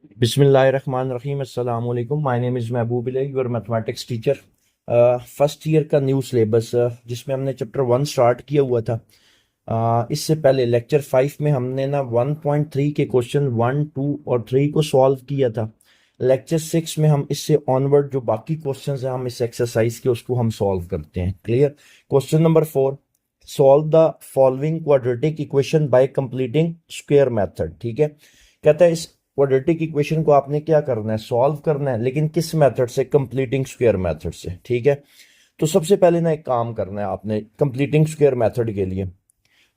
बिस्मिल्लाहिर्रहमानिर्रहीम अस्सलाम वालेकुम। My name is Mehboob Elahi, your mathematics teacher. First year का न्यू सिलेबस जिसमें हमने चैप्टर 1 स्टार्ट किया हुआ था। इससे पहले लेक्चर 5 में हमने ना 1.3 के क्वेश्चन 1, 2 और 3 को सॉल्व किया था। लेक्चर 6 में हम इससे ऑनवर्ड जो बाकी क्वेश्चन हैं हम इस एक्सरसाइज के उसको हम सॉल्व करते हैं। Clear. Question number 4, solve the following quadratic equation by completing square method. ठीक है, कहता है इस क्वाड्रेटिक इक्वेशन को आपने क्या करना है, सॉल्व करना है, लेकिन किस मेथड से, कंप्लीटिंग स्क्वायर मेथड से। ठीक है, तो सबसे पहले ना एक काम करना है आपने कंप्लीटिंग स्क्वायर मेथड के लिए।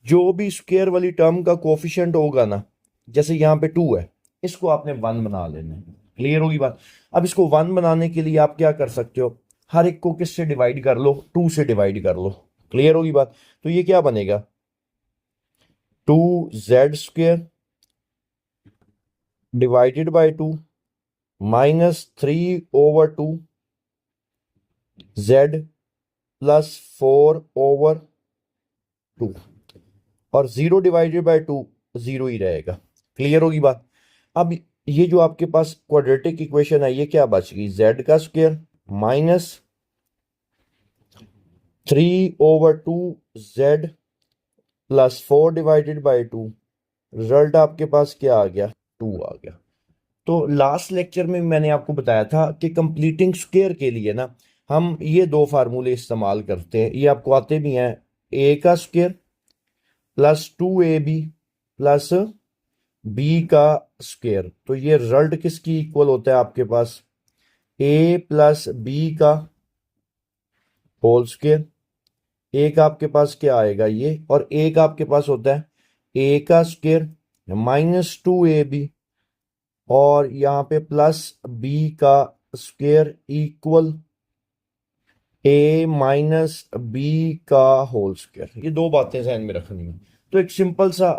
जो भी स्क्वायर वाली टर्म का कोफिशिएंट होगा ना, जैसे यहाँ पे 2 है, इसको आपने 1 बना लेना है। क्लियर होगी बात। अब इसको 1 बनाने के लिए आप क्या कर सकते हो, हर एक को किससे डिवाइड कर लो, 2 से डिवाइड कर लो। क्लियर होगी बात। तो ये क्या बनेगा, 2z² divided by 2 -3/2 z plus 4/2, और 0 डिवाइडेड बाय 2 0 ही रहेगा। क्लियर होगी बात। अब ये जो आपके पास क्वाड्रेटिक इक्वेशन है ये क्या बच गई, z का square -3/2 z plus 4 divided by 2। Result आपके पास क्या आ गया, 2 आ गया। तो लास्ट लेक्चर में मैंने आपको बताया था कि कंप्लीटिंग स्क्वायर के लिए ना हम ये दो फार्मूले इस्तेमाल करते हैं, ये आपको आते भी हैं। ए का square plus 2ab plus B का स्क्वायर। तो ये रिजल्ट किसकी इक्वल होता है आपके पास, ए प्लस बी का होल स्क्वायर। एक आपके पास क्या आएगा ये, और एक आपके पास होता है ए का स्क्वायर -2ab, और यहाँ पे प्लस बी का स्क्वायर इक्वल ए माइनस बी का होल स्क्वायर। ये दो बातें ध्यान में रखनी है। तो एक सिंपल सा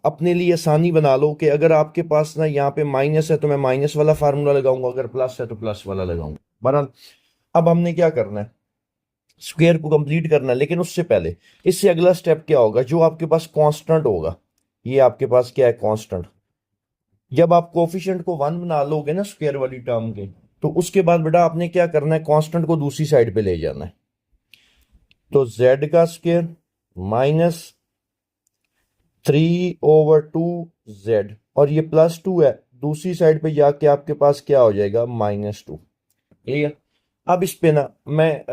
अपने लिए आसानी बना लो कि अगर आपके पास ना यहाँ पे माइनस है तो मैं माइनस वाला फार्मूला लगाऊंगा, अगर प्लस है तो प्लस वाला लगाऊंगा। बहरहाल अब हमने क्या करना है, स्क्वायर को कंप्लीट करना है, लेकिन उससे पहले इससे अगला स्टेप क्या होगा, जो आपके पास कांस्टेंट होगा, ये आपके पास क्या है, कांस्टेंट। जब आप कोफिशिएंट को 1 बना लोगे ना स्क्वायर वाली टर्म के, तो उसके बाद बेटा आपने क्या करना है, कांस्टेंट को दूसरी साइड पे ले जाना है। तो z का स्क्वायर -3/2z, और ये +2 है, दूसरी साइड पे जाके आपके पास क्या हो जाएगा, -2। क्लियर। अब इस पे ना मैं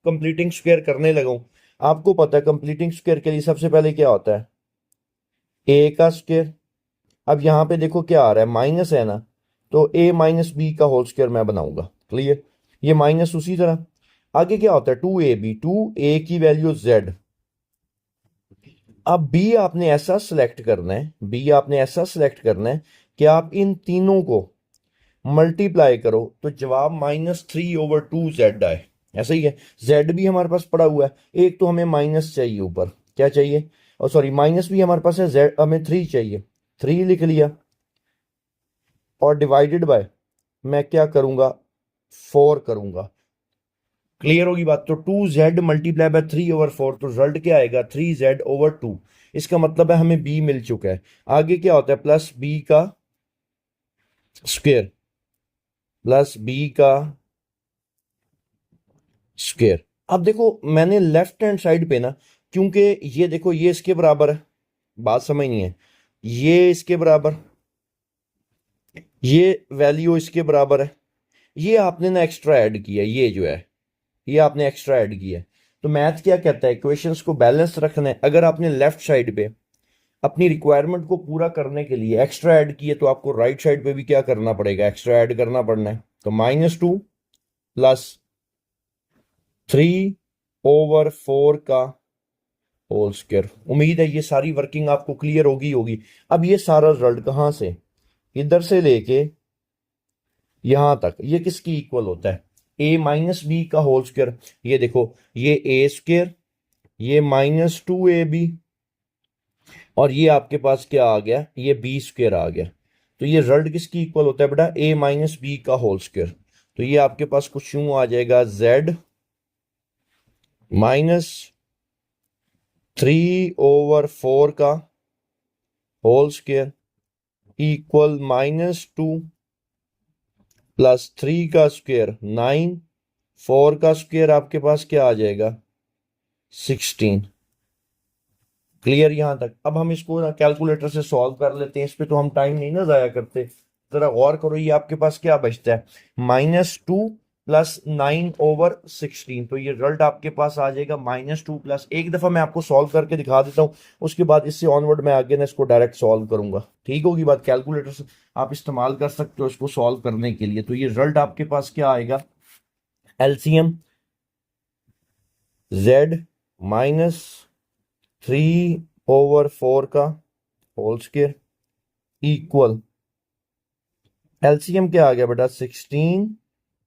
कंप्लीटिंग स्क्वायर करने लगा हूं। आपको पता है कंप्लीटिंग स्क्वायर के लिए सबसे पहले क्या होता है, ए का स्क्वायर। अब यहाँ पे देखो क्या आ रहा है, माइनस है ना, तो ए माइनस बी का होल स्क्वायर मैं बनाऊंगा। क्लियर। ये माइनस उसी तरह आगे क्या होता है, 2ab, 2a की वैल्यू z। अब बी आपने ऐसा सिलेक्ट करना है, बी आपने ऐसा सिलेक्ट करना है कि आप इन तीनों को मल्टीप्लाई करो तो जवाब -3/2z आए। ऐसा ही है, z भी हमारे पास पड़ा हुआ है, एक तो हमें माइनस चाहिए ऊपर, क्या चाहिए, और सॉरी माइनस भी हमारे पास है, z हमें 3 चाहिए, 3 लिख लिया, और डिवाइडेड बाय मैं क्या करूंगा, 4 करूंगा। क्लियर होगी बात। तो 2z मल्टीप्लाई बाय 3/4, तो रिजल्ट क्या आएगा, 3z/2। इसका मतलब है हमें b मिल चुका है। आगे क्या होता है, प्लस b का स्क्वायर, प्लस b का स्क्वायर। अब देखो मैंने लेफ्ट हैंड साइड पे ना, क्योंकि ये देखो ये इसके बराबर है, बात समझ नहीं है, ये इसके बराबर, ये वैल्यू इसके बराबर है, ये आपने ना एक्स्ट्रा ऐड किया, ये जो है ये आपने एक्स्ट्रा ऐड किया है। तो मैथ क्या कहता है, इक्वेशंस को बैलेंस रखना है। अगर आपने लेफ्ट साइड पे अपनी रिक्वायरमेंट को पूरा करने के लिए एक्स्ट्रा ऐड किए, तो आपको राइट साइड पे भी क्या करना पड़ेगा, एक्स्ट्रा ऐड करना पड़ना है। तो -2 प्लस 3/4 का होल स्क्वायर। उम्मीद है ये सारी वर्किंग आपको क्लियर होगी। अब ये सारा रिजल्ट कहां से, इधर से लेके यहां तक, ये किसकी इक्वल होता है, a माइनस बी का होल स्क्वायर। ये देखो ये ए स्क्वायर, ये -2ab, और ये आपके पास क्या आ गया, ये बी स्क्वायर आ गया। तो ये रिजल्ट किसकी इक्वल होता है बेटा, a माइनस बी का होल स्क्वायर। तो ये आपके पास कुछ यूं आ जाएगा, z -3/4 का होल स्क्वायर इक्वल -2 प्लस 3 का स्क्वायर 9, 4 का स्क्वायर आपके पास क्या आ जाएगा 16। क्लियर यहां तक। अब हम इसको ना कैलकुलेटर से सॉल्व कर लेते हैं, इस पे तो हम टाइम नहीं ना जाया करते। जरा गौर करो, ये आपके पास क्या बचता है -2 प्लस 9/16। तो ये रिजल्ट आपके पास आ जाएगा -2 प्लस, एक दफा मैं आपको सॉल्व करके दिखा देता हूँ, उसके बाद इससे ऑनवर्ड मैं आगे ना इसको डायरेक्ट सॉल्व करूंगा। ठीक होगी बात। कैलकुलेटर से आप इस्तेमाल कर सकते हो इसको सॉल्व करने के लिए। तो ये रिजल्ट आपके पास क्या आएगा, एलसीएम z -3/4 का होल स्क्वायर इक्वल, एलसीएम क्या आ गया बेटा 16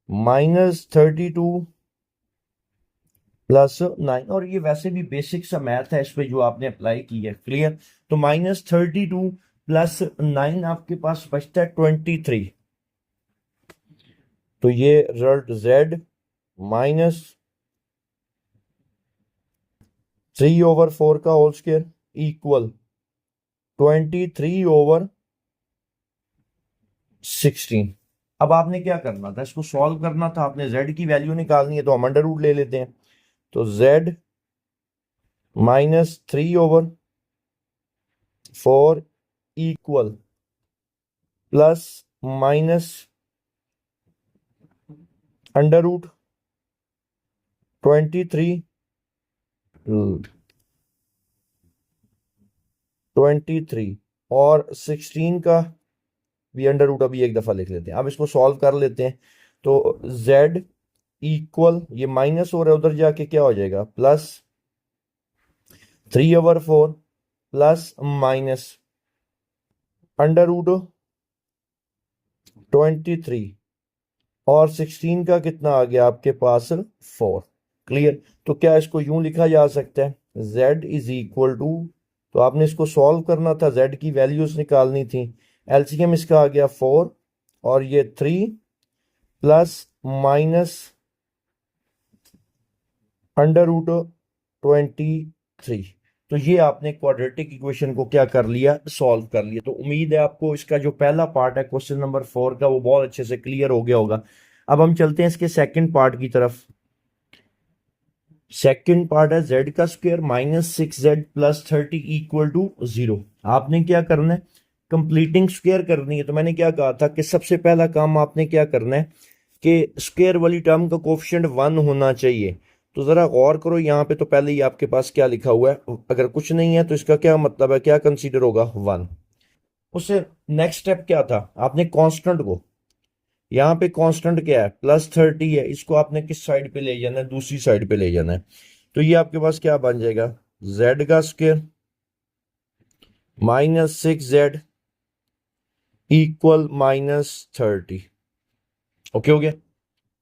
-32 प्लस 9। और ये वैसे भी बेसिक सा मैथ है इस पे जो आपने अप्लाई की है। क्लियर। तो -32 प्लस 9 आपके पास बचता है 23। तो ये रिजल्ट z -3/4 का होल स्क्वायर इक्वल 23/16। अब आपने क्या करना था, इसको सॉल्व करना था, आपने z की वैल्यू निकालनी है, तो हम अंडर रूट ले लेते हैं। तो z -3/4 equal plus minus under root 23 और 16 का भी अंडर रूट अभी एक दफा लिख लेते हैं। अब इसको सॉल्व कर लेते हैं। तो z इक्वल, ये माइनस हो रहा है, उधर जाके क्या हो जाएगा +3/4 प्लस माइनस अंडर रूट 23 और 16 का कितना आ गया आपके पास 4। क्लियर। तो क्या इसको यूं लिखा जा सकता है z इज इक्वल टू, तो आपने इसको सॉल्व करना था, z की वैल्यूज निकालनी थी। एलसीएम इसका आ गया 4 और ये 3 प्लस माइनस अंडर रूट 23। तो ये आपने क्वाड्रेटिक इक्वेशन को क्या कर लिया, सॉल्व कर लिया। तो उम्मीद है आपको इसका जो पहला पार्ट है क्वेश्चन नंबर 4 का वो बहुत अच्छे से क्लियर हो गया होगा। अब हम चलते हैं इसके सेकंड पार्ट की तरफ। सेकंड पार्ट है z का square -6z plus 30 equal to 0। आपने क्या करना है, कंप्लीटिंग स्क्वायर करनी है। तो मैंने क्या कहा था कि सबसे पहला काम आपने क्या करना है कि स्क्वायर वाली टर्म का कोफिशिएंट 1 होना चाहिए। तो जरा गौर करो, यहाँ पे तो पहले ही आपके पास क्या लिखा हुआ है, अगर कुछ नहीं है तो इसका क्या मतलब है, क्या कंसीडर होगा 1। उससे नेक्स्ट स्टेप क्या था, आपने कांस्टेंट को, यहाँ पे कांस्टेंट क्या है +30 है, इसको आपने किस साइड पे ले जाना है, दूसरी साइड पे ले जाना है। तो ये आपके पास क्या बन जाएगा, z का स्क्वायर -6z इक्वल -30। ओके हो गया।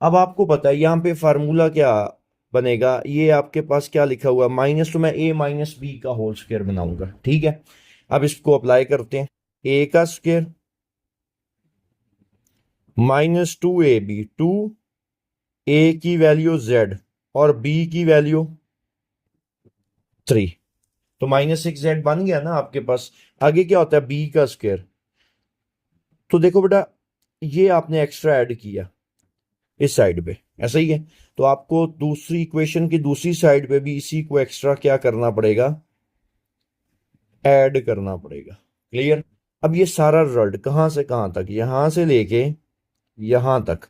अब आपको पता है यहाँ पे फार्मूला क्या बनेगा, ये आपके पास क्या लिखा हुआ है माइनस, तो मैं a माइनस बी का होल स्क्वायर बनाऊंगा। ठीक है। अब इसको अप्लाई करते हैं, a का स्क्वायर -2ab, 2a की वैल्यू z और b की वैल्यू 3। तो -6z बन गया ना आपके पास। आगे क्या होता है b का स्क्वायर। तो देखो बेटा, ये आपने एक्स्ट्रा ऐड किया इस साइड पे, ऐसा ही है। तो आपको दूसरी इक्वेशन की दूसरी साइड पे भी इसी को एक्स्ट्रा क्या करना पड़ेगा, ऐड करना पड़ेगा। क्लियर। अब ये सारा रिजल्ट कहां से कहां तक, यहां से लेके यहां तक,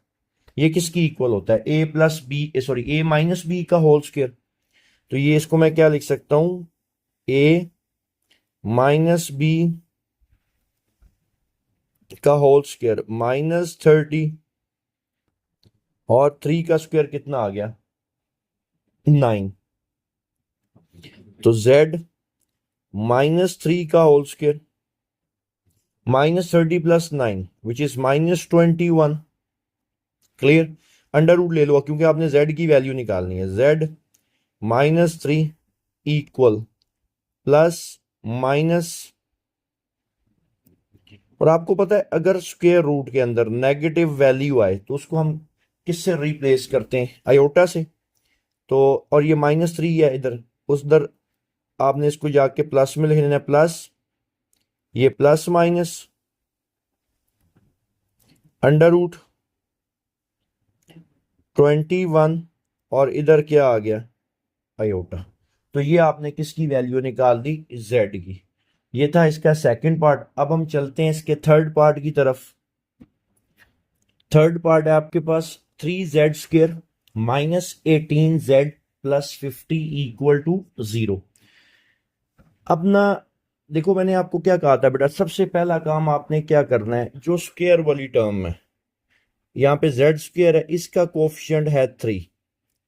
ये किसकी इक्वल होता है, a plus B, sorry a minus B का होल स्क्वायर। तो ये इसको मैं क्या लिख सकता हूं, a माइनस बी का होल स्क्वायर -30 और 3 का स्क्वायर कितना आ गया 9। तो z -3 का whole square -30 plus 9 which is -21। Clear. Under root ले लो क्योंकि आपने z की वैल्यू निकालनी है। z -3 इक्वल प्लस माइनस, और आपको पता है अगर स्क्वायर रूट के अंदर नेगेटिव वैल्यू आए तो उसको हम किससे रिप्लेस करते हैं, आयोटा से। तो और ये -3 है इधर, उधर आपने इसको जाके प्लस में लिख लेना, प्लस ये प्लस माइनस अंडर रूट 21 और इधर क्या आ गया, आयोटा। तो ये आपने किसकी वैल्यू निकाल दी, जेड की। ये था इसका सेकंड पार्ट। अब हम चलते हैं इसके थर्ड पार्ट की तरफ। थर्ड पार्ट है आपके पास 3z² -18z + 50 = 0। अब ना देखो, मैंने आपको क्या कहा था बेटा, सबसे पहला काम आपने क्या करना है, जो स्क्वायर वाली टर्म है, यहाँ पे z² है, इसका कोफिशिएंट है 3,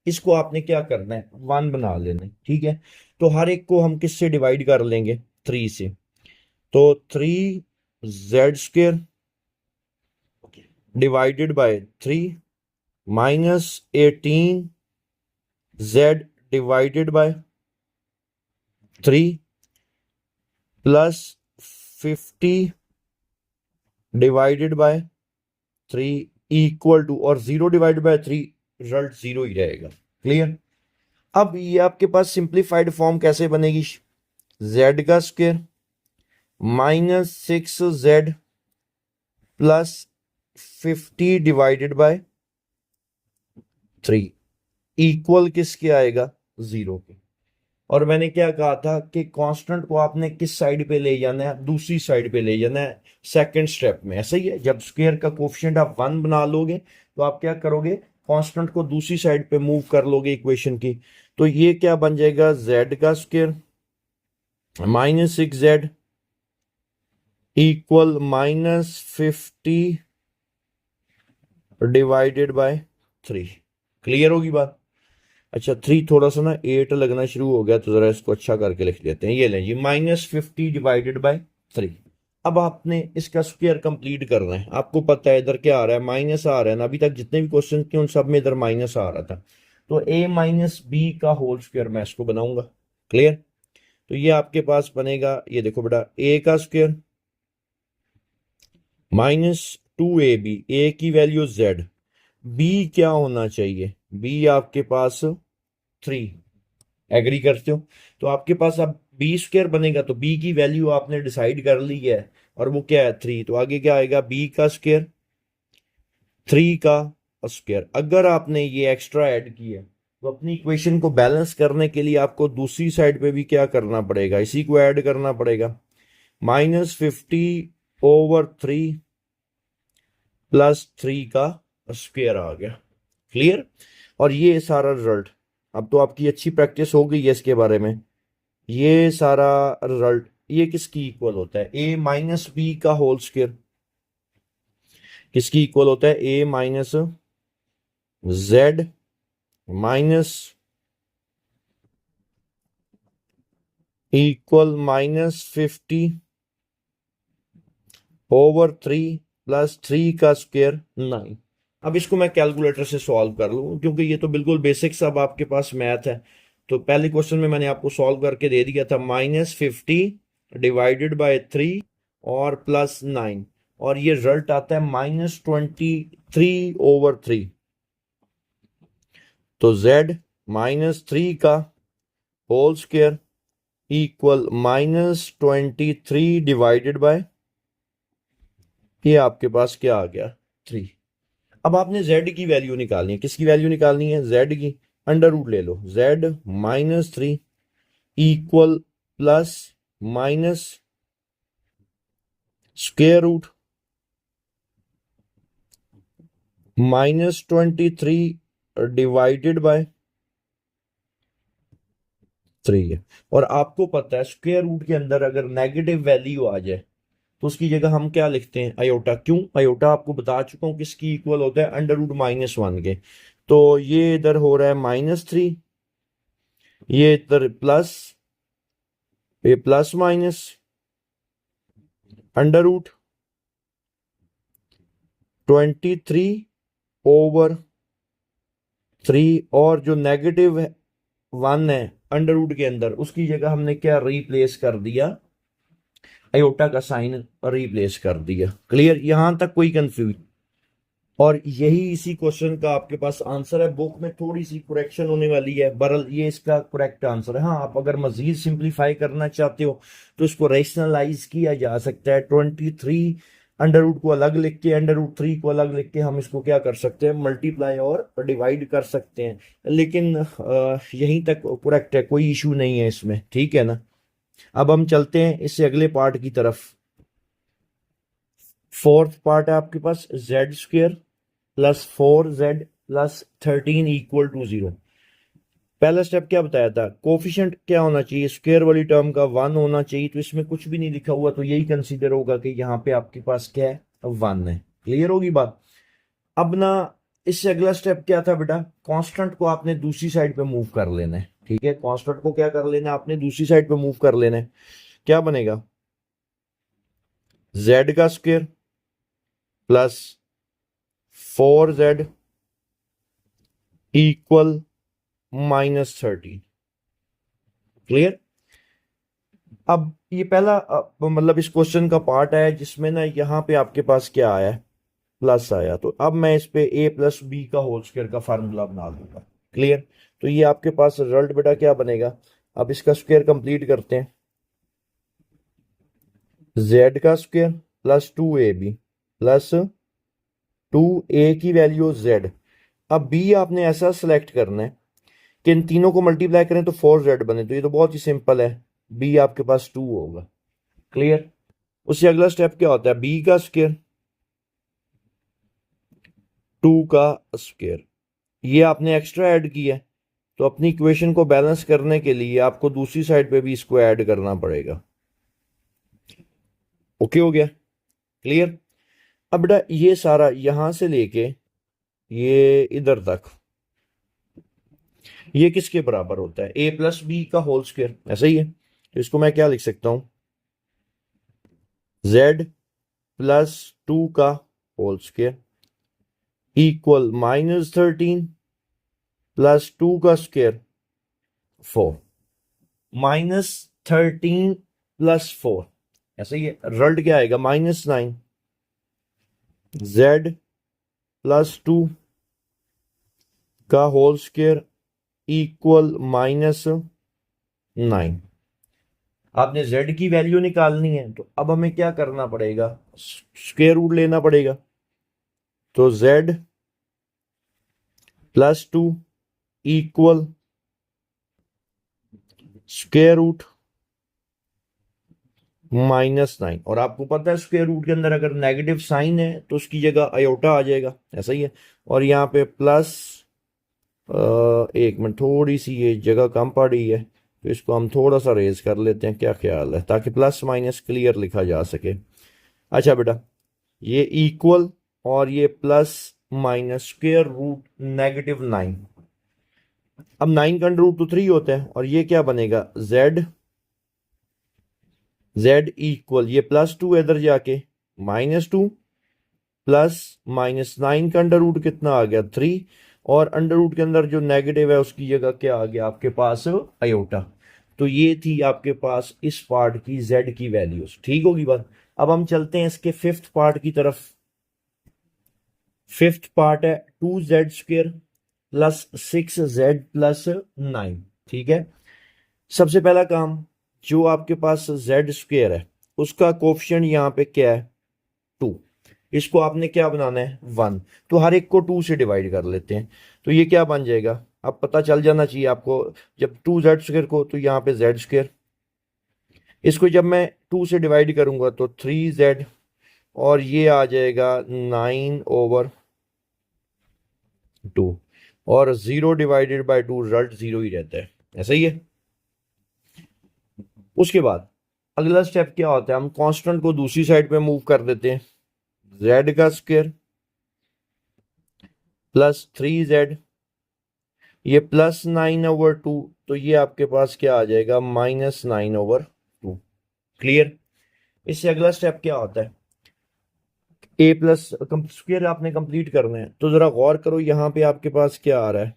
इसको आपने क्या करना है, 1 बना लेना है, ठीक है। तो हर एक को हम किससे डिवाइड कर लेंगे, 3 से। तो 3z² divided by 3 -18z divided by 3 + 50 divided by 3 = और 0 डिवाइडेड बाय 3, रिजल्ट 0 ही रहेगा। क्लियर। अब ये आपके पास सिंप्लीफाइड फॉर्म कैसे बनेगी, z² -6z + 50 divided by 3 equal किसके आएगा, 0 के। और मैंने क्या कहा था कि कांस्टेंट को आपने किस साइड पे ले जाना है, दूसरी साइड पे ले जाना है सेकंड स्टेप में। ऐसा ही है, जब स्क्वायर का कोफिशिएंट आप 1 बना लोगे तो आप क्या करोगे, कांस्टेंट को दूसरी साइड पे मूव कर लोगे इक्वेशन की। तो ये क्या बन जाएगा, z² -6z = -50 divided by 3। Clear होगी बात। अच्छा 3 थोड़ा सा ना 8 लगना शुरू हो गया, तो जरा इसको अच्छा करके लिख लेते हैं। ये लें जी, -50 डिवाइडेड बाय 3। अब आपने इसका स्क्वायर कंप्लीट करना है। आपको पता है इधर क्या आ रहा है, माइनस आ रहा है ना, अभी तक जितने भी क्वेश्चन थे उन सब में इधर माइनस आ रहा था। तो a - b का होल स्क्वायर मैं इसको बनाऊंगा। क्लियर। तो ये आपके पास बनेगा, ये देखो बेटा, a का स्क्वायर -2ab, a की वैल्यू z, b क्या होना चाहिए, b आपके पास 3। एग्री करते हो। तो आपके पास अब b² बनेगा, तो b की वैल्यू आपने डिसाइड कर ली है और वो क्या है, 3। तो आगे क्या आएगा, b का स्क्वायर 3 का स्क्वायर। अगर आपने ये एक्स्ट्रा ऐड किया तो अपनी इक्वेशन को बैलेंस करने के लिए आपको दूसरी साइड पे भी क्या करना पड़ेगा, इसी को ऐड करना पड़ेगा। -50/3 + 3 का स्क्वायर आ गया। क्लियर। और ये सारा रिजल्ट, अब तो आपकी अच्छी प्रैक्टिस हो गई है इसके बारे में। ये सारा रिजल्ट ये किसकी इक्वल होता है, a - b का होल स्क्वायर किसकी इक्वल होता है, a - z इक्वल -50/3 + 3 का स्क्वायर 9। अब इसको मैं कैलकुलेटर से सॉल्व कर लूँ, क्योंकि ये तो बिल्कुल बेसिक सब आपके पास मैथ है। तो पहले क्वेश्चन में मैंने आपको सॉल्व करके दे दिया था, -50 डिवाइडेड बाय 3 और +9, और ये रिजल्ट आता है -23/3। तो z -3 का whole square equal -23 divided by, ये आपके पास क्या आ गया, 3। अब आपने z की वैल्यू निकालनी है, किसकी वैल्यू निकालनी है, z की। अंडर रूट ले लो, z -3 equal plus minus square root -23 divided by 3 है। और आपको पता है स्क्वायर रूट के अंदर अगर नेगेटिव वैल्यू आ जाए तो उसकी जगह हम क्या लिखते हैं, अयोटा। क्यों, अयोटा आपको बता चुका हूं किसकी इक्वल होता है, अंडर रूट -1 के। तो ये इधर हो रहा है -3, ये इधर प्लस, ये प्लस माइनस अंडर रूट 23/3, और जो -1 है अंडर रूट के अंदर, उसकी जगह हमने क्या रिप्लेस कर दिया, अयोटा का साइन रिप्लेस कर दिया। क्लियर, यहां तक कोई कंफ्यूज। और यही इसी क्वेश्चन का आपके पास आंसर है। बुक में थोड़ी सी करेक्शन होने वाली है, बरल ये इसका करेक्ट आंसर है। हाँ, आप अगर मजीद सिंप्लीफाई करना चाहते हो तो इसको रेशनलाइज किया जा सकता है। 23 अंडर रूट को अलग लिख के, अंडर रूट 3 को अलग लिख के हम इसको क्या कर सकते हैं, मल्टीप्लाई और डिवाइड कर सकते हैं। लेकिन यहीं तक करेक्ट है, कोई इशू नहीं है इसमें, ठीक है ना। अब हम चलते हैं इससे अगले पार्ट की तरफ। फोर्थ पार्ट है आपके पास Z square plus 4z plus 13 equal to 0। पहला स्टेप क्या बताया था, कोफिशिएंट क्या होना चाहिए, स्क्वायर वाली टर्म का 1 होना चाहिए। तो इसमें कुछ भी नहीं लिखा हुआ तो यही कंसीडर होगा कि यहाँ पे आपके पास क्या है, 1 है। क्लियर होगी बात। अब ना इससे अगला स्टेप क्या था बेटा, कांस्टेंट को आपने दूसरी साइड पे मूव कर लेना है। ठीक है, कांस्टेंट को क्या कर लेना है, आपने दूसरी साइड पे मूव कर लेना है। क्या बनेगा, z का square plus 4z equal -13। Clear. अब ये पहला मतलब इस क्वेश्चन का पार्ट है जिसमें ना यहाँ पे आपके पास क्या आया है, प्लस आया। तो अब मैं इस पे a प्लस बी का होल स्क्वायर का फार्मूला बना दूंगा। क्लियर। तो ये आपके पास रिजल्ट बेटा क्या बनेगा, अब इसका स्क्वायर कंप्लीट करते हैं। z का square plus 2ab plus 2a की वैल्यू z। अब b आपने ऐसा सिलेक्ट करना है कि इन तीनों को मल्टीप्लाई करें तो 4z बने। तो ये तो बहुत ही सिंपल है, b आपके पास 2 होगा। क्लियर। उससे अगला स्टेप क्या होता है, b का स्क्वायर 2 का स्क्वायर, ये आपने एक्स्ट्रा ऐड किया है। तो अपनी इक्वेशन को बैलेंस करने के लिए आपको दूसरी साइड पे भी इसको ऐड करना पड़ेगा। ओके हो गया। क्लियर। अब बेटा ये सारा यहां से लेके ये इधर तक ये किसके बराबर होता है, a प्लस बी का होल स्क्वायर, ऐसा ही है। तो इसको मैं क्या लिख सकता हूं, z प्लस 2 का होल स्क्वायर इक्वल -13 प्लस 2 का स्क्वायर 4, -13 प्लस 4, ऐसा ही है। रिजल्ट क्या आएगा, -9 z प्लस 2 का होल स्क्वायर इक्वल -9। आपने z की वैल्यू निकालनी है तो अब हमें क्या करना पड़ेगा, स्क्वायर रूट लेना पड़ेगा। तो z plus 2 equal square root -9। और आपको पता है स्क्वायर रूट के अंदर अगर नेगेटिव साइन है तो उसकी जगह आयोटा आ जाएगा, ऐसा ही है। और यहाँ पे प्लस एक मिनट, थोड़ी सी ये जगह कम पड़ रही है तो इसको हम थोड़ा सा रेज कर लेते हैं, क्या ख्याल है, ताकि प्लस माइनस क्लियर लिखा जा सके। अच्छा बेटा, ये इक्वल और ये प्लस माइनस स्क्वायर रूट -9। अब 9 का अंडर रूट तो 3 होता है और ये क्या बनेगा, z इक्वल ये +2 इधर जाके -2 प्लस -9 का अंडर रूट कितना आ गया, 3। और अंडर रूट के अंदर जो नेगेटिव है उसकी जगह क्या आ गया आपके पास, आयोटा। तो ये थी आपके पास इस पार्ट की z की वैल्यूज। ठीक होगी बात। अब हम चलते हैं इसके फिफ्थ पार्ट की तरफ। फिफ्थ पार्ट है 2z square plus 6z plus 9। ठीक है। सबसे पहला काम, जो आपके पास z स्क्वेयर है उसका कोफिशिएंट यहाँ पे क्या है, 2। इसको आपने क्या बनाना है, 1। तो हर एक को 2 से डिवाइड कर लेते हैं। तो ये क्या बन जाएगा, अब पता चल जाना चाहिए आपको, जब 2z स्क्वेयर को तो यहाँ पे z स्क्वेयर, इसको जब मैं 2 से डिवाइड करूंगा तो 3z, और ये आ जाएगा 9/2। और 0 डिवाइडेड बाय 2 रिजल्ट 0 ही रहता है, ऐसा ही है। उसके बाद अगला स्टेप क्या होता है, हम कांस्टेंट को दूसरी साइड पे मूव कर देते हैं। z का स्क्वायर प्लस 3z, ये +9/2, तो ये आपके पास क्या आ जाएगा, -9/2। क्लियर। इससे अगला स्टेप क्या होता है, a प्लस स्क्वायर आपने कंप्लीट करना है। तो जरा गौर करो यहाँ पे आपके पास क्या आ रहा है,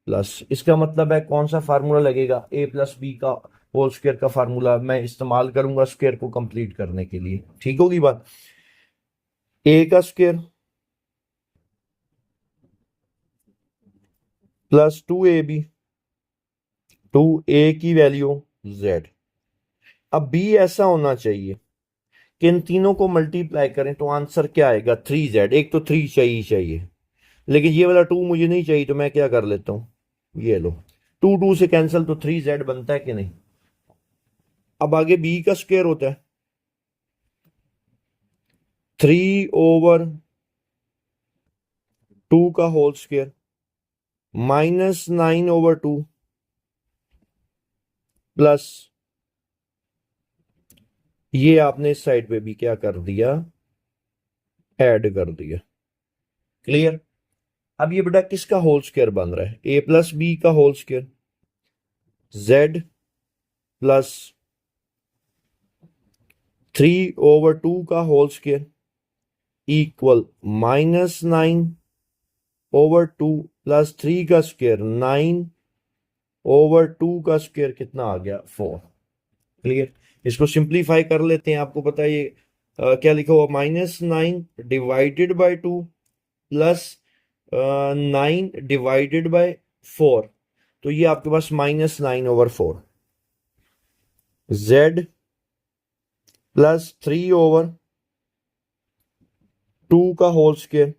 प्लस। इसका मतलब है कौन सा फार्मूला लगेगा, a प्लस बी का होल स्क्वायर का फार्मूला मैं इस्तेमाल करूंगा स्क्वायर को कंप्लीट करने के लिए। ठीक होगी बात। a का स्क्वायर प्लस 2ab, 2a की वैल्यू z। अब b ऐसा होना चाहिए कि इन तीनों को मल्टीप्लाई करें तो आंसर क्या आएगा 3z। एक तो 3 चाहिए, लेकिन ये वाला 2 मुझे नहीं चाहिए, तो मैं क्या कर लेता हूं, ये लो 2 2 से कैंसिल, तो 3z बनता है कि नहीं। अब आगे b का स्क्वायर होता है 3/2 का होल स्क्वायर -9/2 प्लस ये आपने इस साइड पे भी क्या कर दिया, ऐड कर दिया। क्लियर। अब ये बेटा किसका होल स्क्वायर बन रहा है, a+b का होल स्क्वायर, z प्लस 3/2 का होल स्क्वायर इक्वल -9/2 प्लस 3 का स्क्वायर 9/2 का स्क्वायर कितना आ गया 4। क्लियर। इसको सिंप्लीफाई कर लेते हैं। आपको पता है ये क्या लिखा हुआ, -9 divided by 2 plus 9 divided by 4, तो ये आपके पास -9/4, z प्लस 3/2 का whole square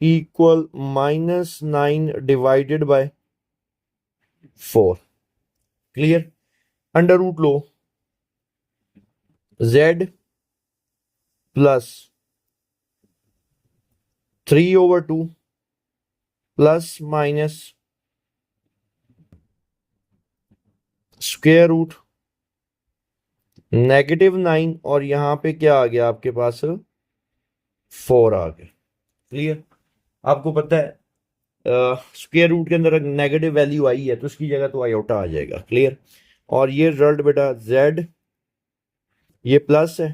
equal -9 divided by 4। Clear. Under root लो, z plus 3/2 plus minus square root -9, और यहां पे क्या आ गया आपके पास 4 आ गया। क्लियर। आपको पता है स्क्वायर रूट के अंदर नेगेटिव वैल्यू आई है तो उसकी जगह तो आयोटा आ जाएगा। क्लियर। और ये रिजल्ट बेटा z ये प्लस है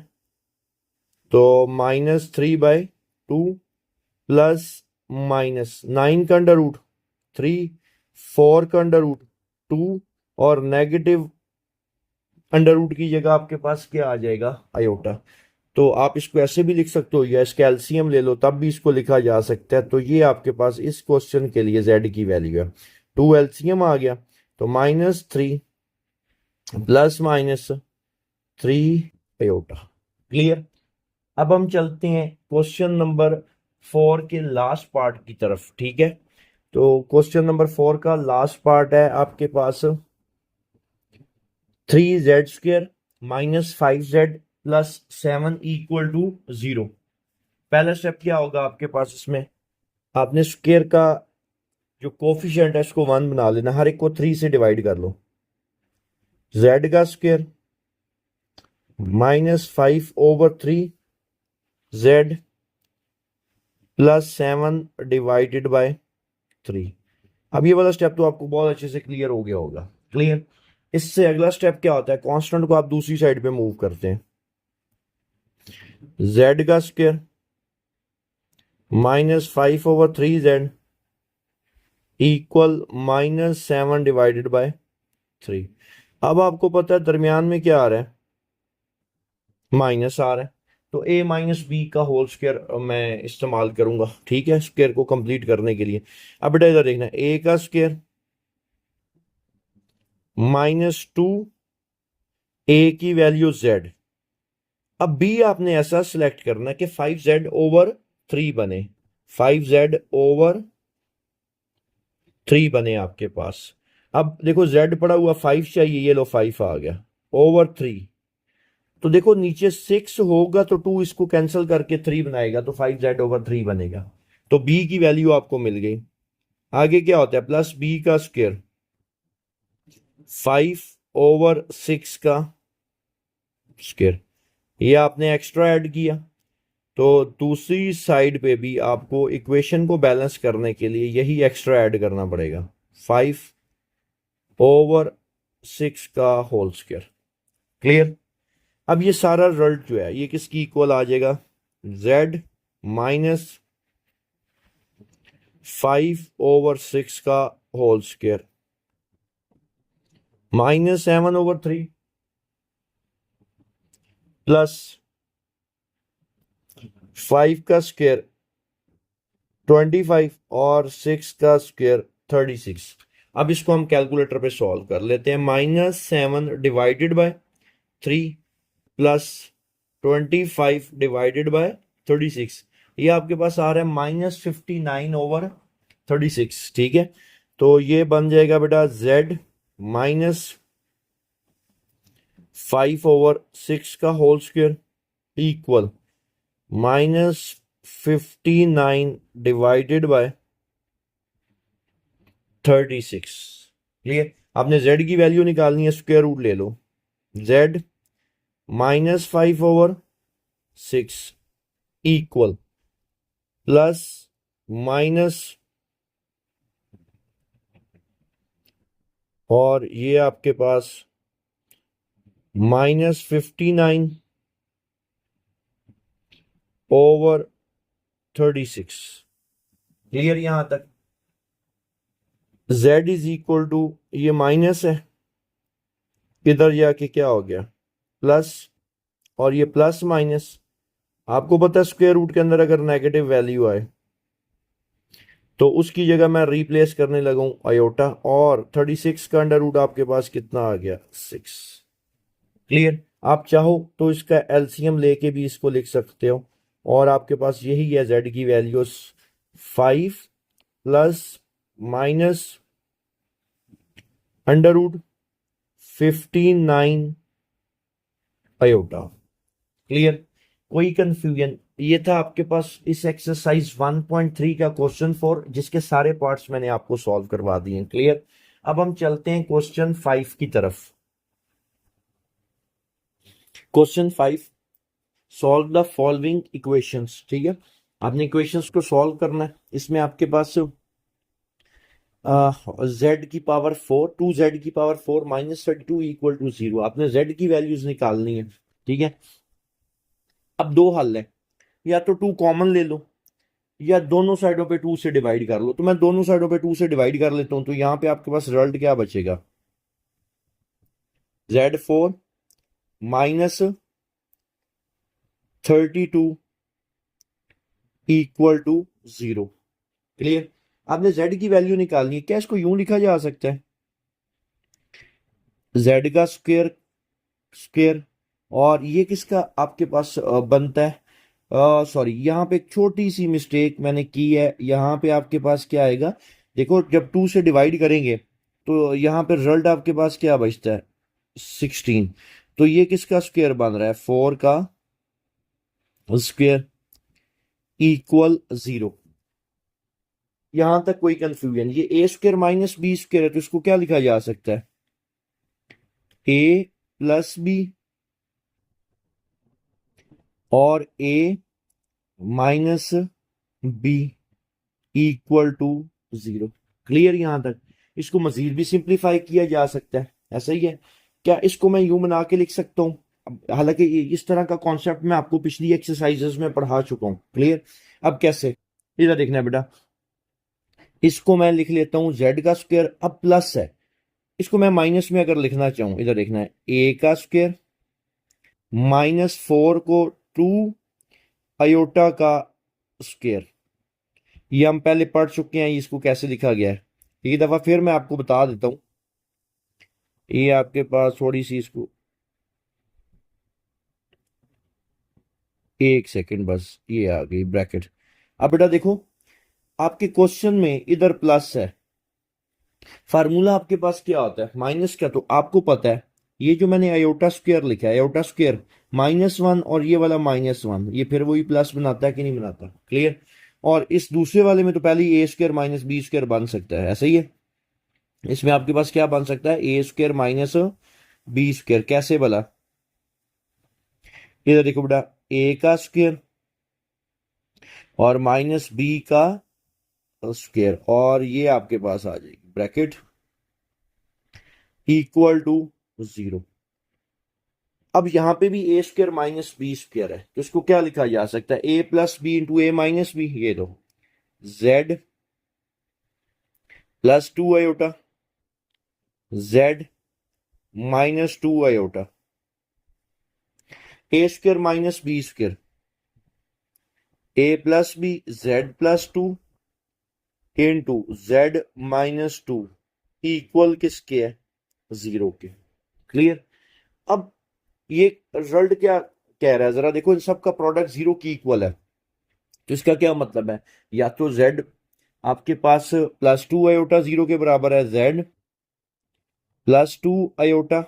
तो -3/2 प्लस -9 का अंडर रूट 3, 4 का अंडर रूट 2, और नेगेटिव अंडर रूट की जगह आपके पास क्या आ जाएगा आयोटा। तो आप इसको ऐसे भी लिख सकते हो, या इसका एलसीएम ले लो तब भी इसको लिखा जा सकता है। तो ये आपके पास इस क्वेश्चन के लिए z की वैल्यू है। 2 एलसीएम आ गया तो -3 प्लस -3 आयोटा। क्लियर। अब हम चलते हैं क्वेश्चन नंबर 4 के लास्ट पार्ट की तरफ। ठीक है, तो क्वेश्चन नंबर 4 का लास्ट पार्ट है आपके पास 3z² -5z plus 7 equal to 0। पहला स्टेप क्या होगा आपके पास, इसमें आपने स्क्वायर का जो कोफिशिएंट है इसको 1 बना लेना, हर एक को 3 से डिवाइड कर लो। z का square -5/3 z plus 7 divided by 3। अब ये वाला स्टेप तो आपको बहुत अच्छे से क्लियर हो गया होगा। क्लियर। इससे अगला स्टेप क्या होता है, कांस्टेंट को आप दूसरी साइड पे मूव करते हैं। z का square -5/3z equal -7 divided by 3। अब आपको पता है दरमियान में क्या आ रहा है, माइनस आ रहा है, तो a-b का होल स्क्वायर मैं इस्तेमाल करूंगा। ठीक है, स्क्वायर को कंप्लीट करने के लिए। अब बेटा इधर देखना, a का स्क्वायर -2 a की वैल्यू z। अब b आपने ऐसा सिलेक्ट करना है कि 5z/3 बने, 5z/3 बने आपके पास। अब देखो z पड़ा हुआ 5 चाहिए, ये लो 5 आ गया ओवर 3। तो देखो नीचे 6 होगा तो 2 इसको कैंसिल करके 3 बनाएगा, तो 5z/3 बनेगा। तो b की वैल्यू आपको मिल गई। आगे क्या होता है, प्लस b का स्क्वायर 5/6 का स्क्वायर, ये आपने एक्स्ट्रा ऐड किया। तो दूसरी साइड पे भी आपको इक्वेशन को बैलेंस करने के लिए यही एक्स्ट्रा ऐड करना पड़ेगा, 5/6 का होल स्क्वायर। क्लियर। अब ये सारा रिजल्ट जो है ये किसकी इक्वल आ जाएगा, z -5/6 का होल स्क्वायर -7/3 प्लस 5 का स्क्वायर 25 और 6 का स्क्वायर 36। अब इसको हम कैलकुलेटर पे सॉल्व कर लेते हैं। -7 divided by 3 plus 25 divided by 36, ये आपके पास आ रहा है -59/36। ठीक है, तो ये बन जाएगा बेटा z -5/6 का whole square equal -59 divided by 36। Clear? आपने z की वैल्यू निकालनी है, स्क्वायर रूट ले लो। z -5/6 इक्वल प्लस माइनस, और ये आपके पास -59/36। क्लियर यहां तक? z इज इक्वल टू, ये माइनस है, इधर जाके क्या हो गया प्लस, और ये प्लस माइनस। आपको पता है स्क्वायर रूट के अंदर अगर नेगेटिव वैल्यू आए तो उसकी जगह मैं रिप्लेस करने लगा हूं आयोटा, और 36 का अंडर रूट आपके पास कितना आ गया 6। क्लियर? आप चाहो तो इसका एलसीएम लेके भी इसको लिख सकते हो, और आपके पास यही है z की value 5 plus minus under root 59 iota. Clear? कोई कंफ्यूजन? ये था आपके पास इस एक्सरसाइज 1.3 का क्वेश्चन 4, जिसके सारे पार्ट्स मैंने आपको सॉल्व करवा दिए। क्लियर? अब हम चलते हैं क्वेश्चन 5 की तरफ। Question 5, solve the following equations. ठीक है, आपने इक्वेशंस को सॉल्व करना है। इसमें आपके पास z की पावर 4, 2z की पावर 4 -32 इक्वल टू 0, आपने z की वैल्यूज निकालनी है। ठीक है, अब दो हल है, या तो 2 कॉमन ले लो, या दोनों साइडों पे 2 से डिवाइड कर लो। तो मैं दोनों साइडों पे 2 से डिवाइड कर लेता हूं, तो यहां पे आपके पास रिजल्ट क्या बचेगा, z4 -32 इक्वल टू 0। क्लियर? आपने z की वैल्यू निकालनी है। क्या इसको यूं लिखा जा सकता है, z का स्क्वायर स्क्वायर, और ये किसका आपके पास बनता है, सॉरी यहाँ पे एक छोटी सी मिस्टेक मैंने की है। यहाँ पे आपके पास क्या आएगा, देखो जब 2 से डिवाइड करेंगे तो यहाँ पे रिजल्ट आपके पास क्या बचता है 16। तो ये किसका स्क्वायर बन रहा है, 4 का स्क्वायर इक्वल 0। यहां तक कोई कंफ्यूजन? ये ए स्क्वायर माइनस बी स्क्वायर है, तो इसको क्या लिखा जा सकता है, ए प्लस बी और A minus B equal to 0। Clear यहां तक? इसको मजीद भी सिंप्लीफाई किया जा सकता है, ऐसा ही है। क्या इसको मैं यूं बना के लिख सकता हूं? हालांकि इस तरह का कॉन्सेप्ट मैं आपको पिछली एक्सरसाइजेस में पढ़ा चुका हूं। क्लियर? अब कैसे, इधर देखना है बेटा, इसको मैं लिख लेता हूं z का स्क्वायर, अब प्लस है, इसको मैं माइनस में अगर लिखना चाहूं, इधर देखना है a का स्क्वायर -4 को 2 आयोटा का स्क्वायर। ये हम पहले पढ़ चुके हैं, इसको कैसे लिखा गया है, एक दफा फिर मैं आपको बता देता हूं। ये आपके पास थोड़ी सी, इसको एक सेकंड बस, ये आ गई ब्रैकेट। अब बेटा देखो, आपके क्वेश्चन में इधर प्लस है, फार्मूला आपके पास क्या होता है माइनस का, तो आपको पता है ये जो मैंने आयोटा स्क्वायर लिखा है, आयोटा स्क्वायर -1 और ये वाला -1, ये फिर वही प्लस बनाता है कि नहीं बनाता। क्लियर? और इस दूसरे वाले में तो पहले ए स्क्वायर माइनस बी स्क्वायर बन सकता है, ऐसा ही है। इसमें आपके पास क्या बन सकता है, ए स्क्वायर माइनस बी स्क्वायर। कैसे भला, इधर देखो बेटा, ए का स्क्वायर और माइनस बी का स्क्वायर, और ये आपके पास आ जाएगी ब्रैकेट इक्वल टू 0। अब यहां पे भी A square minus B square है, तो इसको क्या लिखा जा सकता है, A plus B into A minus B. ये दो z +2 iota, z -2 iota, A square minus B square, A plus B z+2 into z -2 equal किसके है, 0 के। क्लियर? अब ये रिजल्ट क्या कह रहा है, जरा देखो इन सब का प्रोडक्ट जीरो की इक्वल है। तो इसका क्या मतलब है, या तो z आपके पास +2 जीरो के बराबर है, z +2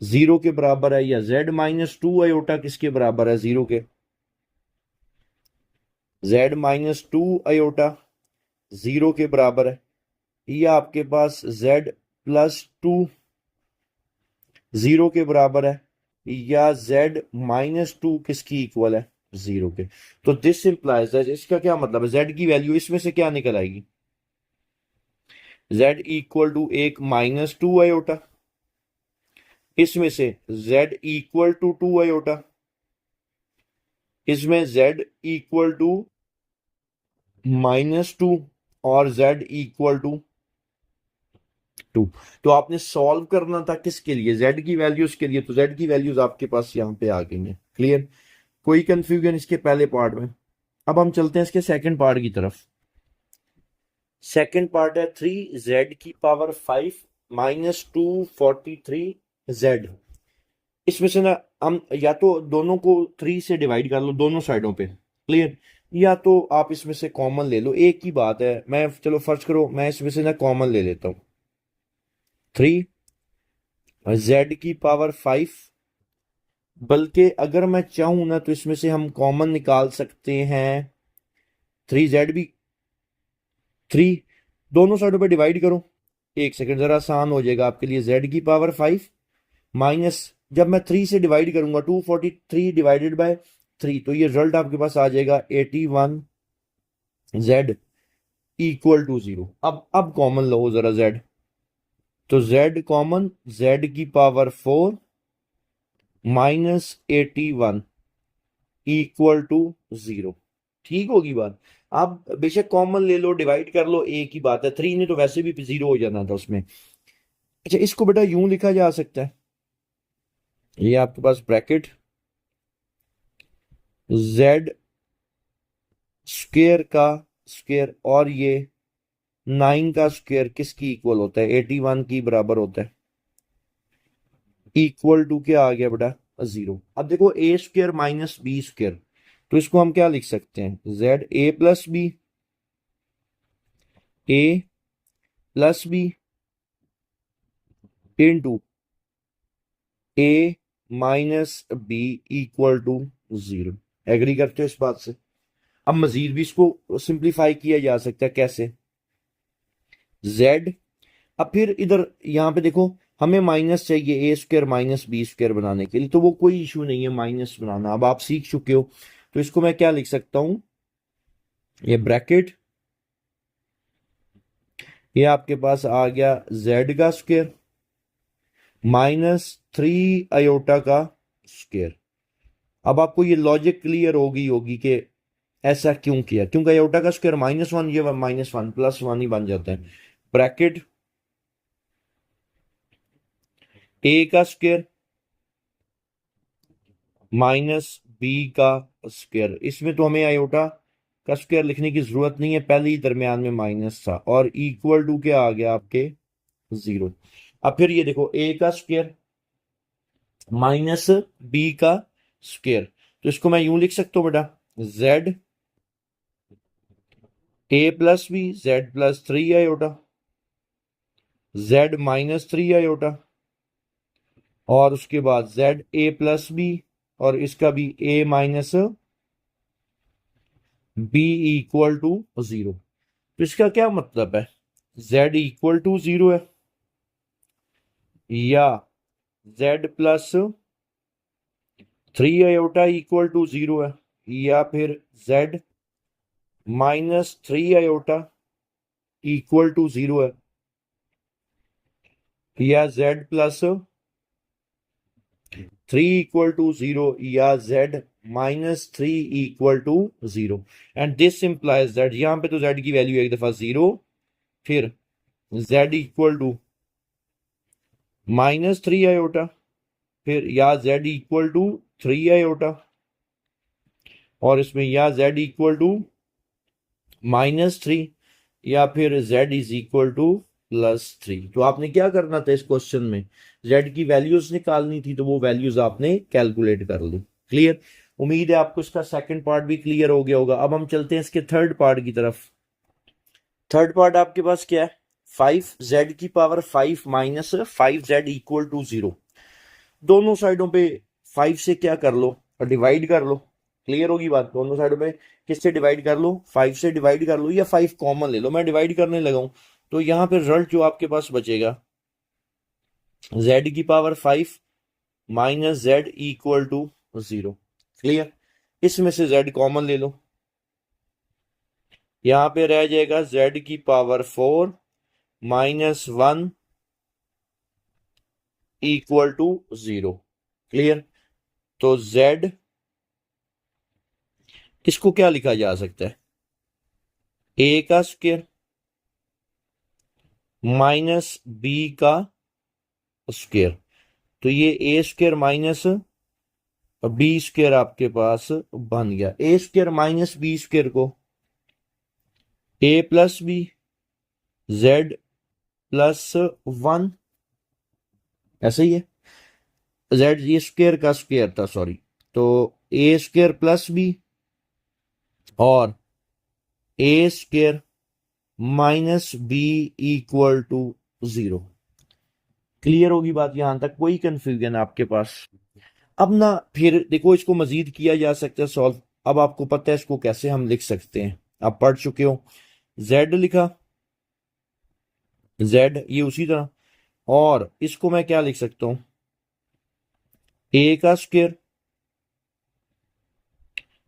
जीरो के बराबर है, या z-2 किसके बराबर है, जीरो के, z-2 जीरो के बराबर है, या आपके पास z+2 जीरो के बराबर है, या z-2 किसकी इक्वल है, जीरो के। तो दिस इंप्लाइज दैट, इसका क्या मतलब है, z की वैल्यू इसमें से क्या निकल आएगी, z इक्वल टू एक -2 इसमें से z इक्वल टू 2 इसमें z इक्वल टू -2 और z इक्वल टू 2। तो आपने सॉल्व करना था किसके लिए, z की वैल्यूज के लिए, तो z की वैल्यूज आपके पास यहाँ पे आ गई हैं। क्लियर, कोई कंफ्यूजन इसके पहले पार्ट में। अब हम चलते हैं इसके सेकंड पार्ट की तरफ। सेकंड पार्ट है 3z⁵ -243z। इसमें से ना हम या तो दोनों को 3 से डिवाइड कर लो दोनों साइडों पे, क्लियर, या तो आप इसमें से कॉमन ले लो, एक ही बात है। मैं चलो फर्स्ट करो, मैं इसमें से ना कॉमन ले लेता हूँ 3z⁵, बल्कि अगर मैं चाहूं ना तो इसमें से हम कॉमन निकाल सकते हैं 3z भी, 3 दोनों साइडों पे डिवाइड करो, एक सेकंड जरा आसान हो जाएगा आपके लिए, z⁵ माइनस, जब मैं 3 से डिवाइड करूंगा 243 डिवाइडेड बाय 3, तो ये रिजल्ट आपके पास आ जाएगा 81z इक्वल टू 0। अब कॉमन लो जरा z, तो z common, z⁴ -81 equal to 0। ठीक होगी बात। आप बेशक कॉमन ले लो, डिवाइड कर लो, एक ही बात है, 3 ने तो वैसे भी 0 हो जाना था उसमें। अच्छा, इसको बेटा यूं लिखा जा सकता है, ये आपके पास ब्रैकेट z स्क्वेयर का स्क्वेयर और ये 9 का स्क्वेयर किसकी इक्वल होता है, 81 की बराबर होता है, इक्वल टू क्या आ गया बेटा, 0। अब देखो a² - b², तो इसको हम क्या लिख सकते हैं, z a plus b into a minus b equal to 0। Agree करते हो इस बात से। अब मजीद भी इसको सिंप्लीफाई किया जा सकता है, कैसे, z, अब फिर इधर यहां पे देखो हमें माइनस चाहिए a² - b² बनाने के लिए, तो वो कोई इशू नहीं है माइनस बनाना, अब आप सीख चुके हो। तो इसको मैं क्या लिख सकता हूं, ये ब्रैकेट, ये आपके पास आ गया z का स्क्वायर -3 का स्क्वायर। अब आपको ये लॉजिक क्लियर होगी कि ऐसा क्यों किया, क्योंकि आयोटा का स्क्वायर -1, ये -1 +1 ही बन जाता है। ब्रैकेट a का स्क्वायर -b का स्क्वायर, इसमें तो हमें आयोटा का स्क्वायर लिखने की जरूरत नहीं है, पहले ही दरमियान में माइनस था, और इक्वल टू क्या आ गया आपके 0। अब फिर ये देखो a का स्क्वायर -b का स्क्वायर, तो इसको मैं यूं लिख सकता हूं बेटा, z a plus b, z+3 z-3 और उसके बाद z a+b और इसका भी a minus b equal to 0। तो इसका क्या मतलब है, z इक्वल टू 0 है, या z+3 इक्वल टू 0 है, या फिर z-3 इक्वल टू 0 है, या z+3 इक्वल टू 0, या z-3 equal to 0। And this implies that, यहां पे तो z की वैल्यू एक दफा 0, फिर z इक्वल टू -3 फिर या z इक्वल टू 3 और इसमें या z इक्वल टू -3, या फिर z इज इक्वल टू +3। तो आपने क्या करना था इस क्वेश्चन में, z की वैल्यूज निकालनी थी, तो वो वैल्यूज आपने कैलकुलेट कर ली। क्लियर। उम्मीद है आपको इसका सेकंड पार्ट भी क्लियर हो गया होगा। अब हम चलते हैं इसके थर्ड पार्ट की तरफ। थर्ड पार्ट आपके पास क्या है, 5z⁵ माइनस 5z = 0। दोनों साइडों पे 5 से क्या कर लो, डिवाइड कर लो। क्लियर होगी बात। दोनों साइडों पे किससे डिवाइड कर लो, 5 से डिवाइड कर लो, या 5 कॉमन ले लो। मैं डिवाइड करने लगा हूं, तो यहां पे रिजल्ट जो आपके पास बचेगा, z⁵ माइनस z = 0। क्लियर। इसमें से z कॉमन ले लो, यहां पे रह जाएगा z⁴ माइनस 1 = 0। क्लियर। तो z, इसको क्या लिखा जा सकता है, a का स्क्वायर माइनस b का स्क्वायर। तो ये a² माइनस b² आपके पास बन गया। a² माइनस b² को a प्लस b z+1, ऐसा ही है। z ये स्क्वायर का स्क्वायर था, सॉरी। तो a² प्लस b और a² माइनस b = 0। क्लियर होगी बात यहां तक, कोई कंफ्यूजन आपके पास? अब ना फिर देखो, इसको मजीद किया जा सकता है सॉल्व। अब आपको पता है इसको कैसे हम लिख सकते हैं, आप पढ़ चुके हो। z लिखा, z ये उसी तरह, और इसको मैं क्या लिख सकता हूं, a का स्क्वायर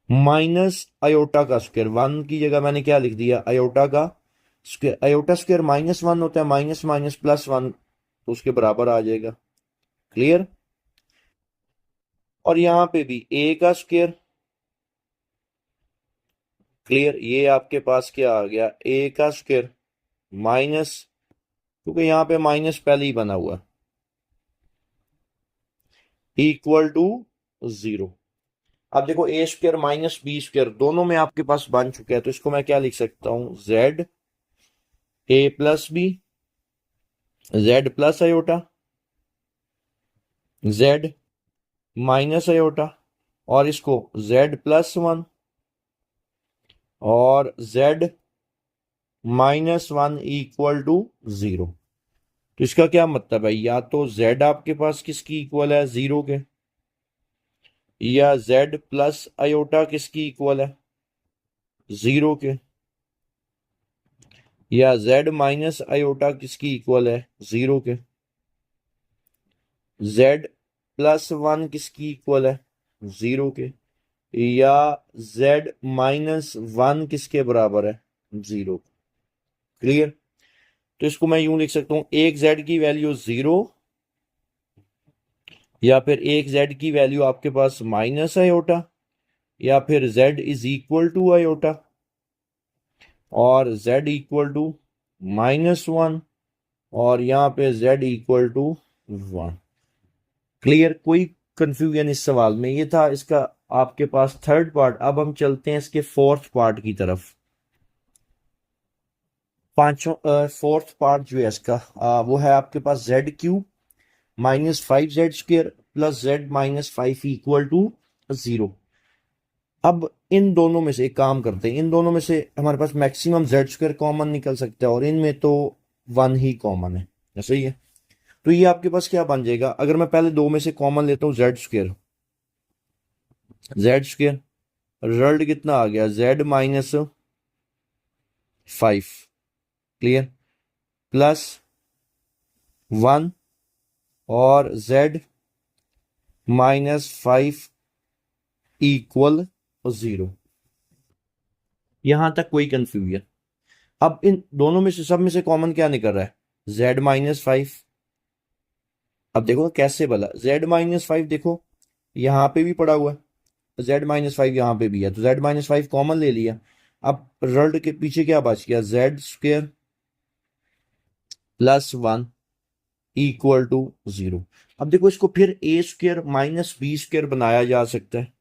माइनस अयोटा का स्क्वायर। 1 की जगह मैंने क्या लिख दिया, अयोटा का स्क्वायर। अयोटा स्क्वायर -1 होता है, माइनस माइनस +1, तो उसके बराबर आ जाएगा। क्लियर। और यहां पे भी a का स्क्वायर, क्लियर, ये आपके पास क्या आ गया, a का स्क्वायर माइनस, क्योंकि यहां पे माइनस पहले ही बना हुआ, = 0। अब देखो a² माइनस b² दोनों में आपके पास बन चुका है, तो इसको मैं क्या लिख सकता हूं, z a plus b z plus iota z minus iota, और इसको z+1 और z -1 = 0। तो इसका क्या मतलब है, या तो z आपके पास किसकी इक्वल है, 0 के, या z प्लस अयोटा किसकी इक्वल है, 0 के, या z माइनस अयोटा किसकी इक्वल है, 0 के, z+1 किसकी इक्वल है, 0 के, या z-1 किसके बराबर है, 0। क्लियर। तो इसको मैं यूं लिख सकता हूं, एक z की वैल्यू 0, या फिर एक z की वैल्यू आपके पास माइनस अयोटा, या फिर z = अयोटा, और z = -1, और यहां पे z = 1। क्लियर। कोई कंफ्यूजन इस सवाल में, ये था इसका आपके पास थर्ड पार्ट। अब हम चलते हैं इसके फोर्थ पार्ट की तरफ। फोर्थ पार्ट जो है इसका, वो है आपके पास z³ -5z² + z-5 = 0। अब इन दोनों में से एक काम करते हैं, इन दोनों में से हमारे पास मैक्सिमम z² कॉमन निकल सकता है, और इनमें तो 1 ही कॉमन है, ऐसा ही है। तो ये आपके पास क्या बन जाएगा, अगर मैं पहले दो में से कॉमन लेता हूं, z², रिजल्ट कितना आ गया, z-5। क्लियर। +1 और z-5 = 0। यहां तक कोई कंफ्यूजन? अब इन दोनों में से सब में से कॉमन क्या निकल रहा है, z-5। अब देखो कैसे भला, z-5 देखो यहां पे भी पड़ा हुआ है, z-5 यहां पे भी है, तो z-5 कॉमन ले लिया। अब रिजल्ट के पीछे क्या बच गया, z² +1 = 0। अब देखो इसको फिर a² माइनस b² बनाया जा सकता है,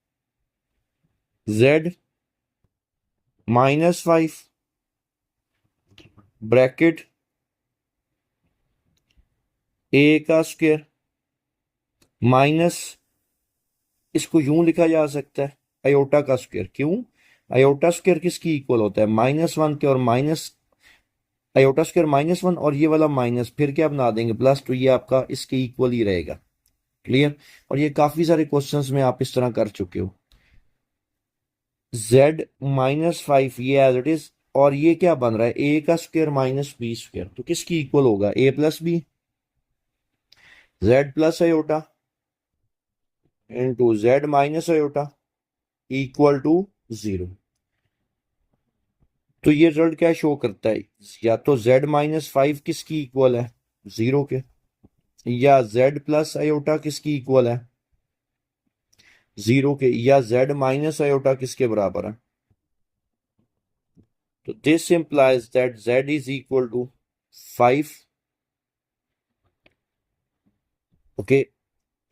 z-5 ब्रैकेट ए का स्क्वायर माइनस, इसको यूं लिखा जा सकता है अयोटा का स्क्वायर। क्यों? अयोटा स्क्वायर किसकी इक्वल होता है? -1 के, और माइनस अयोटा स्क्वायर -1 और ये वाला माइनस, फिर क्या बना देंगे प्लस, तो ये आपका इसके इक्वल ही रहेगा। क्लियर? और ये काफी सारे क्वेश्चंस में आप इस तरह कर चुके हो। z -5 ये एज इट इज, और ये क्या बन रहा है? ए का स्क्वायर माइनस बी स्क्वायर, तो किसकी इक्वल होगा? A plus B, Z plus iota into Z minus iota equal to 0। तो ये रिजल्ट क्या शो करता है? या तो z-5 किसकी इक्वल है? 0 के, या z प्लस अयोटा किसकी इक्वल है? 0 के, या z माइनस अयोटा किसके बराबर है? तो this implies that z is equal to 5। Okay,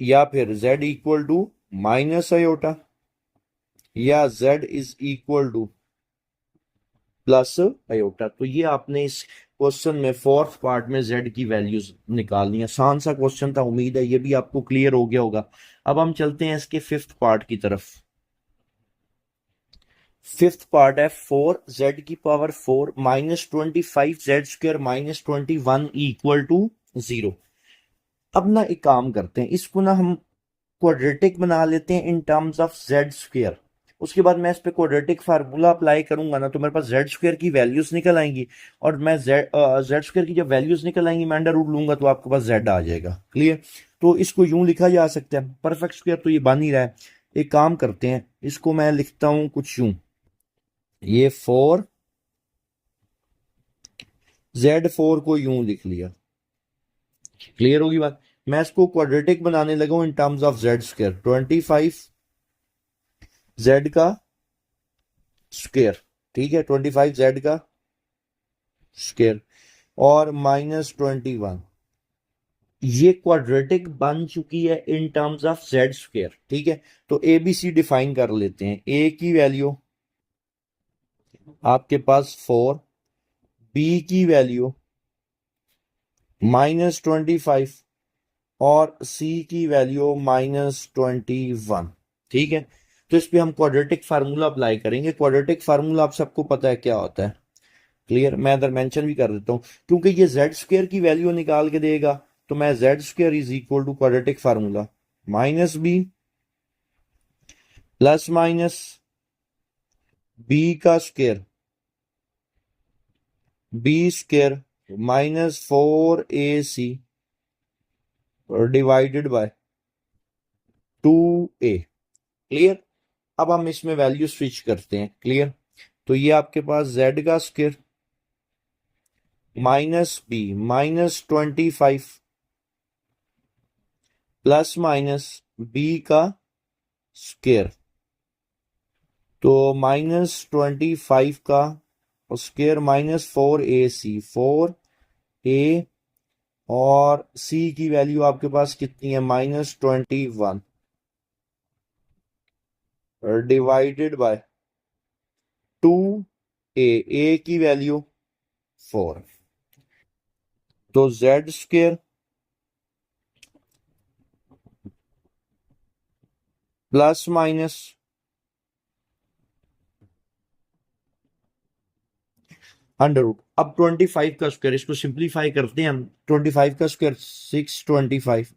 या फिर z equal to minus iota, या z is equal to plus iota. तो ये आपने इस क्वेश्चन में फोर्थ पार्ट में z की वैल्यूज निकालनी है। आसान सा क्वेश्चन था, उम्मीद है ये भी आपको क्लियर हो गया होगा। अब हम चलते हैं इसके फिफ्थ पार्ट की तरफ। फिफ्थ पार्ट है 4z⁴ -25z² -21 इक्वल टू 0। अब ना एक काम करते हैं, इसको ना हम क्वाड्रेटिक बना लेते हैं इन टर्म्स ऑफ z²। उसके बाद मैं इस पे क्वाड्रेटिक फार्मूला अप्लाई करूंगा ना, तो मेरे पास z² की वैल्यूज निकल आएंगी, और मैं z² की जब वैल्यूज निकल आएंगी, मैं अंडर रूट लूंगा तो आपके पास z आ जाएगा। क्लियर? तो इसको यूं लिखा जा सकता है, परफेक्ट स्क्वायर तो ये बन ही रहा है। एक काम करते हैं, इसको मैं लिखता हूं कुछ यूं, ये 4z4 को यूं लिख लिया। क्लियर होगी बात? मैं इसको क्वाड्रेटिक बनाने लगा हूं in terms of z², 25 z का स्क्वायर, ठीक है, 25 z का स्क्वायर और -21, ये क्वाड्रेटिक बन चुकी है इन टर्म्स ऑफ z²। ठीक है, तो ए बी सी डिफाइन कर लेते हैं। ए की वैल्यू आपके पास 4, बी की वैल्यू -25 और सी की वैल्यू -21। ठीक है, तो इस पे हम क्वाड्रेटिक फार्मूला अप्लाई करेंगे। क्वाड्रेटिक फार्मूला आप सबको पता है क्या होता है। क्लियर? मैं इधर मेंशन भी कर देता हूं, क्योंकि ये z² की वैल्यू निकाल के देगा, तो मैं z² is equal to quadratic formula -b plus minus B का square, b² -4ac divided by 2a। Clear? अब हम इसमें वैल्यू स्विच करते हैं। क्लियर? तो ये आपके पास z का square -b -25 plus minus b का स्क्वायर, तो -25 का स्क्वायर -4ac, 4a, और c की वैल्यू आपके पास कितनी है? -21 डिवाइडेड बाय 2a की वैल्यू 4। तो z² plus minus under root, अब 25 का स्क्वायर, इसको सिंप्लीफाई करते हैं हम। 25 का स्क्वायर 625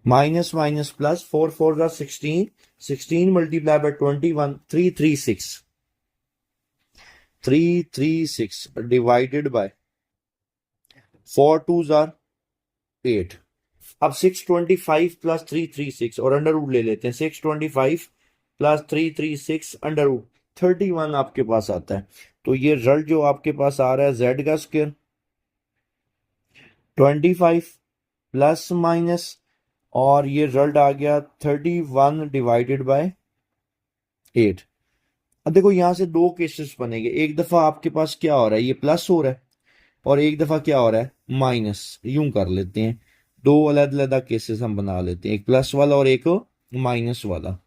माइनस माइनस प्लस 4 4 का 16, 16 multiply by 21 336 divided by 4 2 jar 8। अब 625 प्लस 336 और अंडर रूट ले लेते हैं। 625 प्लस 336 अंडर रूट 31 आपके पास आता है। तो ये रिजल्ट जो आपके पास आ रहा है, z का स्क्वायर 25 प्लस माइनस, और ये रिजल्ट आ गया 31 डिवाइडेड बाय 8। अब देखो यहां से दो केसेस बनेंगे, एक दफा आपके पास क्या हो रहा है, ये प्लस हो रहा है, और एक दफा क्या हो रहा है, माइनस। यूं कर लेते हैं, दो अलग अलग केसेस हम बना लेते हैं, एक प्लस वाला और एक माइनस वाला।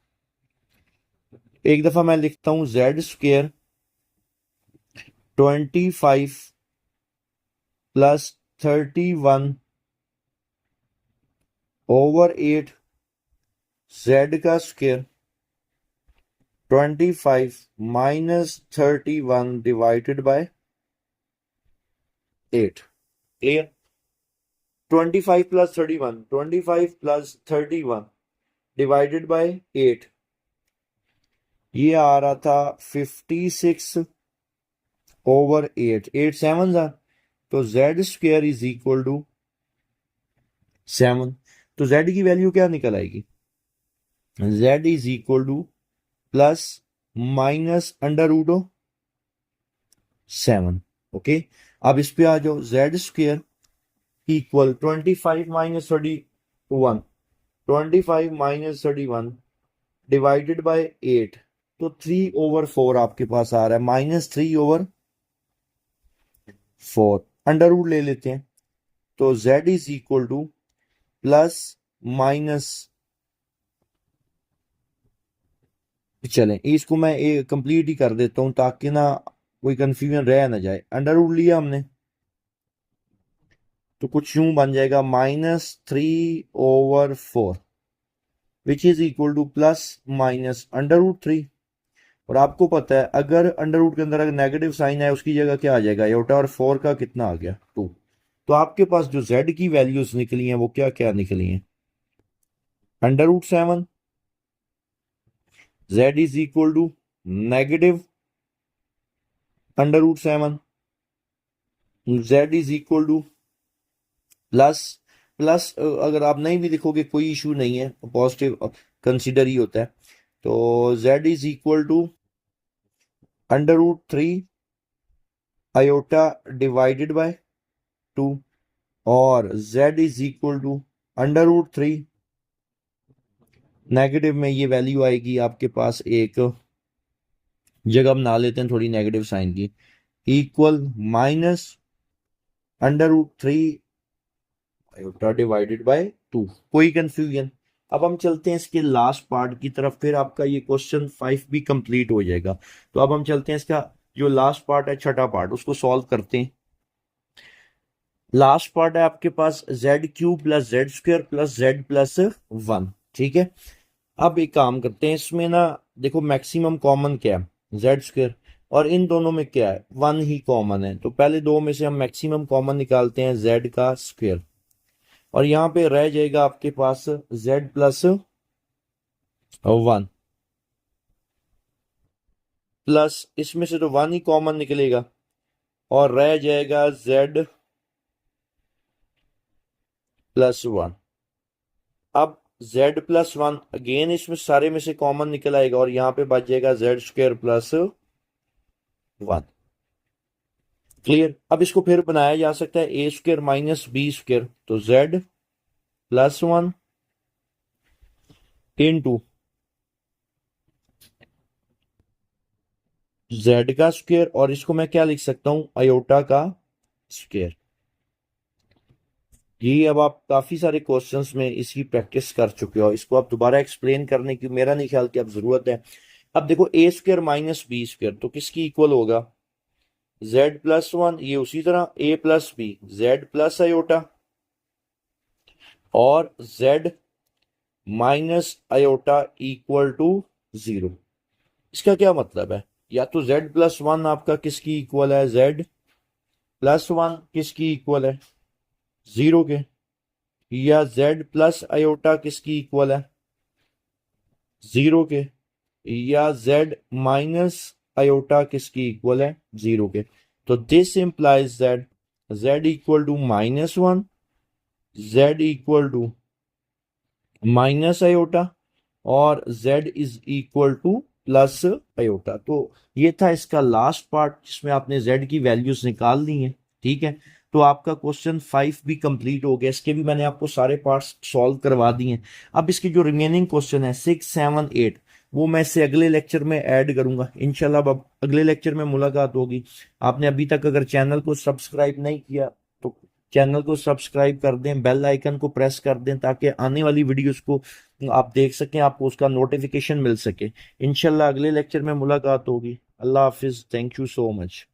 एक दफा मैं लिखता हूं z² 25 प्लस 31 ओवर 8 z का square 25 minus 31 divided by 8। Clear? 25 plus 31, 25 plus 31 divided by 8, ये आ रहा था 56 ओवर 8, 8 7 था, तो z square is equal to 7। तो z की वैल्यू क्या निकल आएगी? z is equal to plus minus under root of 7। Okay, अब इस पे आ जाओ, z square equal 25 minus 31, 25 minus 31 divided by 8, तो 3 ओवर 4 आपके पास आ रहा है, माइनस 3 ओवर 4। अंडर रूट ले लेते हैं, तो z is equal to plus minus, चलें इसको मैं कंप्लीट ही कर देता हूं ताकि ना कोई कंफ्यूजन रह ना जाए। अंडर रूट लिया हमने, तो कुछ यूं बन जाएगा -3/4 which is equal to plus minus under root 3। और आपको पता है अगर अंडर रूट के अंदर अगर नेगेटिव साइन है उसकी जगह क्या आ जाएगा, आयोटा, और 4 का कितना आ गया 2। तो आपके पास जो z की वैल्यूज निकली हैं वो क्या क्या निकली हैं? Under root 7, z is equal to negative under root 7, z is equal to plus, अगर आप नहीं भी लिखोगे कोई इशू नहीं है, पॉजिटिव कंसीडर ही होता है। तो z is equal to under root 3 iota divided by 2, और z is equal to under root 3, negative में ये वैल्यू आएगी आपके पास, एक जगह बना लेते हैं थोड़ी नेगेटिव साइन की, equal minus under root 3 iota divided by 2। कोई कंफ्यूजन? अब हम चलते हैं इसके लास्ट पार्ट की तरफ, फिर आपका ये क्वेश्चन 5 भी कंप्लीट हो जाएगा। तो अब हम चलते हैं इसका जो लास्ट पार्ट है, छठा पार्ट, उसको सॉल्व करते हैं। लास्ट पार्ट है आपके पास z³ plus z square plus z plus 1। ठीक है, अब एक काम करते हैं, इसमें ना देखो मैक्सिमम कॉमन क्या है, z स्क्वायर, और इन दोनों में क्या है, 1 ही कॉमन है। तो पहले दो में से हम मैक्सिमम कॉमन निकालते हैं, z का स्क्वायर, और यहां पे रह जाएगा आपके पास z प्लस 1, प्लस इसमें से तो 1 ही कॉमन निकलेगा, और रह जाएगा z प्लस 1। अब z प्लस 1 अगेन इसमें सारे में से कॉमन निकल आएगा, और यहां पे बच जाएगा z स्क्वायर प्लस 1। क्लियर? अब इसको फिर बनाया जा सकता है a square minus b square, तो z प्लस 1 इंटू z का स्क्वायर, और इसको मैं क्या लिख सकता हूं, आयोटा का स्क्वायर। ये अब आप काफी सारे क्वेश्चंस में इसकी प्रैक्टिस कर चुके हो, इसको आप दोबारा एक्सप्लेन करने की मेरा नहीं ख्याल कि अब जरूरत है। अब देखो a square minus B square तो किसकी इक्वल होगा, z प्लस 1, ये उसी तरह a plus B, z plus iota, और z minus iota equal to 0। इसका क्या मतलब है, या तो z प्लस 1 आपका किसकी इक्वल है, z प्लस 1 किसकी इक्वल है, 0 के, या z प्लस आयोटा किसकी इक्वल है, 0 के, या z माइनस आयोटा किसकी इक्वल है, 0 के। तो this implies that z equal to -1, z equal to minus iota, और z is equal to plus iota. तो ये था इसका लास्ट पार्ट जिसमें आपने z की वैल्यूज निकाल दी हैं। ठीक है, तो आपका क्वेश्चन 5 भी कंप्लीट हो गया, इसके भी मैंने आपको सारे पार्ट्स सॉल्व करवा दिए हैं। अब इसके जो रिमेनिंग क्वेश्चन है 6, 7, 8 वो मैं इससे अगले लेक्चर में ऐड करूंगा इंशाल्लाह। अब अगले लेक्चर में मुलाकात होगी। आपने अभी तक अगर चैनल को सब्सक्राइब नहीं किया तो चैनल को सब्सक्राइब कर दें, बेल आइकन को प्रेस कर दें ताकि आने वाली वीडियोस को आप देख सकें, आपको उसका नोटिफिकेशन मिल सके। इंशाल्लाह अगले लेक्चर में मुलाकात होगी। अल्लाह हाफिज, थैंक यू सो मच।